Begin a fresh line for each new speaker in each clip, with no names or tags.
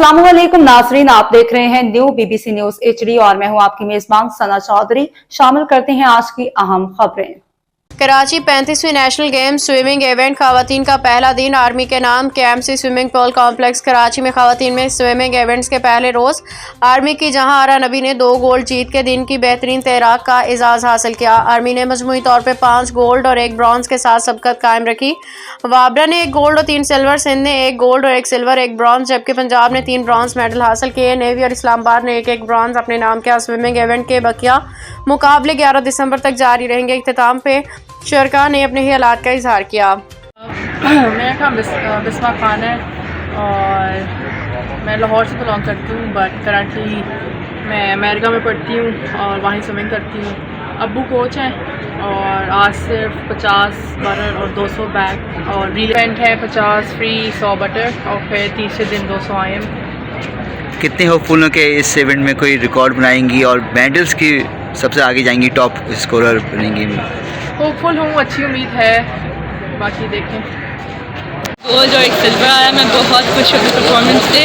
अस्सलामुअलैकुम नाजरीन, आप देख रहे हैं न्यू बीबीसी न्यूज HD और मैं हूं आपकी मेजबान सना चौधरी। शामिल करते हैं आज की अहम खबरें।
कराची 35वीं नेशनल गेम्स स्विमिंग इवेंट खवातीन का पहला दिन आर्मी के नाम KMC swimming pool complex Karachi में खवातीन में स्विमिंग इवेंट्स के पहले रोज आर्मी की जहां आरा नबी ने 2 गोल्ड जीत के दिन की बेहतरीन तैराक का एजाज हासिल किया। आर्मी ने मजमूई तौर पर 5 गोल्ड और 1 ब्रॉन्ज के साथ सबकत कायम रखी। वाबरा ने 1 गोल्ड और 3 सिल्वर, सिंध ने 1 गोल्ड और 1 सिल्वर 1 ब्रॉन्ज, जबकि पंजाब ने 3 ब्रॉन्ज मेडल हासिल किए। नेवी और इस्लामाबाद ने 1-1 ब्रॉन्ज अपने नाम किया। स्विमिंग इवेंट के बकिया मुकाबले 11 दिसंबर तक जारी रहेंगे। इख्तिताम पे शरका ने अपने हालात का इजहार किया।
मेरा नाम बिस्मा खान है और मैं लाहौर से बिलोंग करती हूँ, बट करंटली मैं अमेरिका में पढ़ती हूँ और वहीं स्विमिंग करती हूँ। अब्बू कोच हैं और आज सिर्फ 50 बटर और 200 बैग और रील इवेंट है, 50 फ्री 100 बटर और फिर तीसरे दिन 200 IM।
कितने होपफुल हो कि इस इवेंट में कोई रिकॉर्ड बनाएंगी और मेडल्स की सबसे आगे जाएंगी, टॉप स्कोरर बनेंगी?
होपफुल हूँ, अच्छी उम्मीद है, बाकी देखें।
गोल्ड और 1 सिल्वर आया। मैं बहुत खुश हूँ परफॉर्मेंस से।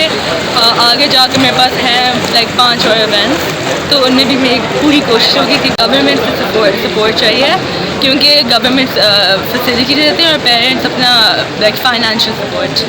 आगे जाकर मेरे पास हैं लाइक 5 और इवेंट्स, तो उनमें भी मेरी पूरी कोशिश होगी कि गवर्नमेंट से सपोर्ट चाहिए, क्योंकि गवर्नमेंट फैसिलिटी देते हैं और पेरेंट्स अपना लाइक फाइनेंशियल सपोर्ट।